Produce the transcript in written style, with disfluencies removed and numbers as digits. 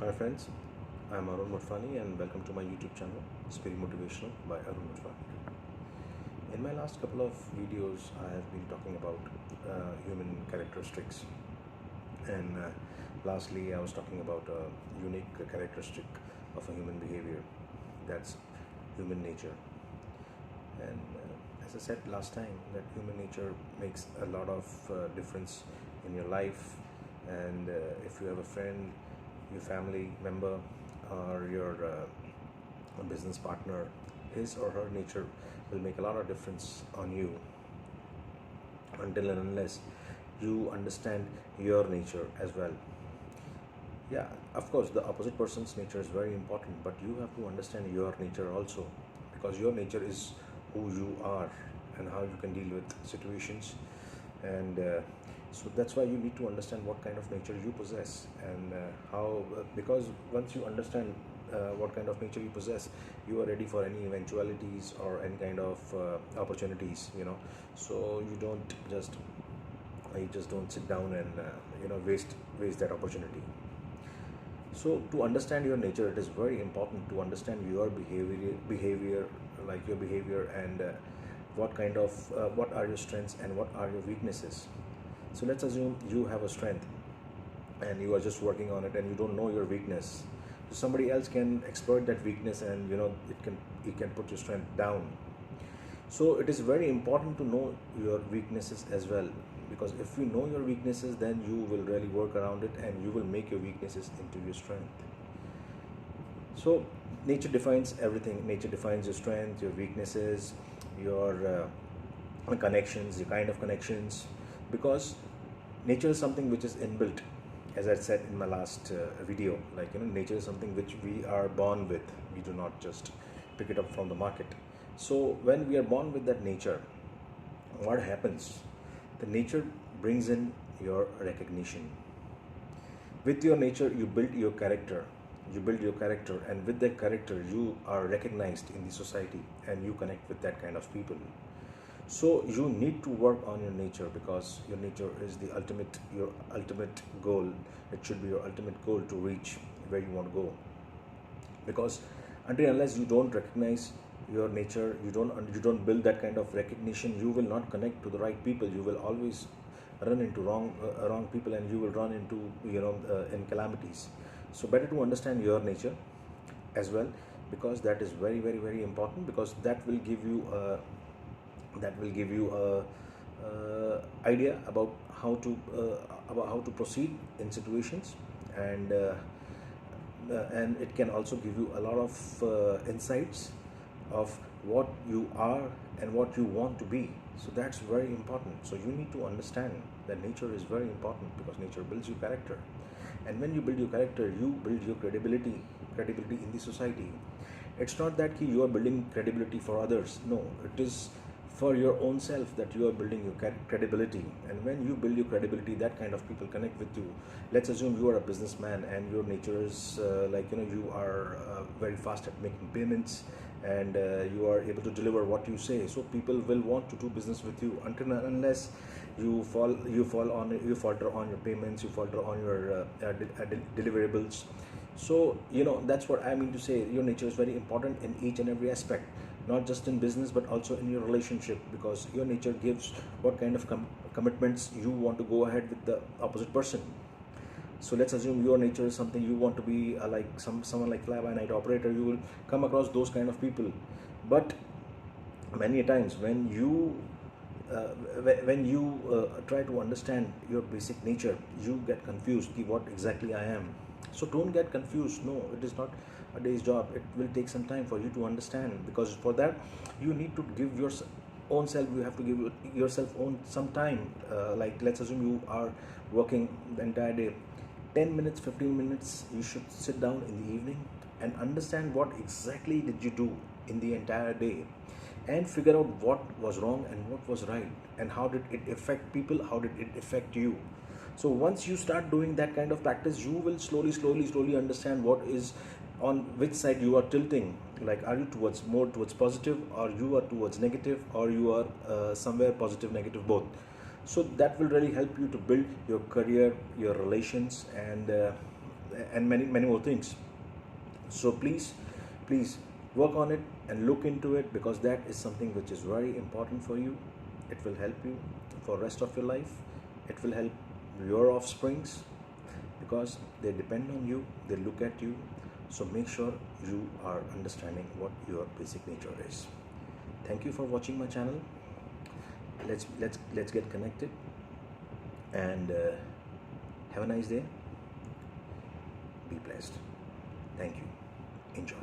Hi friends, I'm Arun Mutfani and welcome to my YouTube channel, Spirit Motivational by Arun Mutfani. In my last couple of videos, I have been talking about human characteristics, and lastly, I was talking about a unique characteristic of a human behavior, that's human nature. And as I said last time, that human nature makes a lot of difference in your life. And if you have a friend, your family member, or your business partner, his or her nature will make a lot of difference on you until and unless you understand your nature as well. Yeah, of course, the opposite person's nature is very important, but you have to understand your nature also, because your nature is who you are and how you can deal with situations. And so that's why you need to understand what kind of nature you possess, and how, because once you understand what kind of nature you possess, you are ready for any eventualities or any kind of opportunities. So you just don't sit down and waste that opportunity. So to understand your nature, it is very important to understand your behavior, like your behavior, and what are your strengths and what are your weaknesses. So let's assume you have a strength and you are just working on it and you don't know your weakness. So somebody else can exploit that weakness, and it can put your strength down. So it is very important to know your weaknesses as well, because if you know your weaknesses, then you will really work around it and you will make your weaknesses into your strength. So nature defines everything. Nature defines your strength, your weaknesses, your connections, your kind of connections, because nature is something which is inbuilt. As I said in my last video, nature is something which we are born with. We do not just pick it up from the market. So when we are born with that nature, what happens? The nature brings in your recognition. With your nature, you build your character. And with that character, you are recognized in the society and you connect with that kind of people. So you need to work on your nature, because your nature is your ultimate goal. It should be your ultimate goal to reach where you want to go. Because until unless you don't recognize your nature, you don't build that kind of recognition, you will not connect to the right people. You will always run into wrong people, and you will run into in calamities. So better to understand your nature as well, because that is very, very, very important, because that will give you a idea about how to proceed in situations. And it can also give you a lot of insights of what you are and what you want to be. So that's very important. So you need to understand that nature is very important, because nature builds your character. And when you build your character, you build your credibility in the society. It's not that you are building credibility for others. No, it is for your own self that you are building your credibility. And when you build your credibility, that kind of people connect with you. Let's assume you are a businessman and your nature is you are very fast at making payments, and you are able to deliver what you say. So people will want to do business with you, until and unless you falter on your payments, you falter on your deliverables. So that's what I mean to say. Your nature is very important in each and every aspect, not just in business but also in your relationship, because your nature gives what kind of commitments you want to go ahead with the opposite person. So let's assume your nature is something you want to be like someone like fly by night operator. You will come across those kind of people. But many times when you try to understand your basic nature, you get confused ki what exactly I am. So don't get confused. No, it is not a day's job. It will take some time for you to understand, because for that you need to give your own self, you have to give yourself own some time. Like let's assume you are working the entire day. 10 minutes, 15 minutes, you should sit down in the evening and understand what exactly did you do in the entire day, and figure out what was wrong and what was right, and how did it affect people, how did it affect you. So once you start doing that kind of practice, you will slowly understand what is on which side you are tilting. Like, are you more towards positive, or you are towards negative, or you are somewhere positive, negative, both. So that will really help you to build your career, your relations, and and many more things. So please work on it and look into it, because that is something which is very important for you. It will help you for rest of your life. It will help your offsprings, because they depend on you, they look at you. So make sure you are understanding what your basic nature is. Thank you for watching my channel. Let's get connected, and have a nice day. Be blessed. Thank you. Enjoy.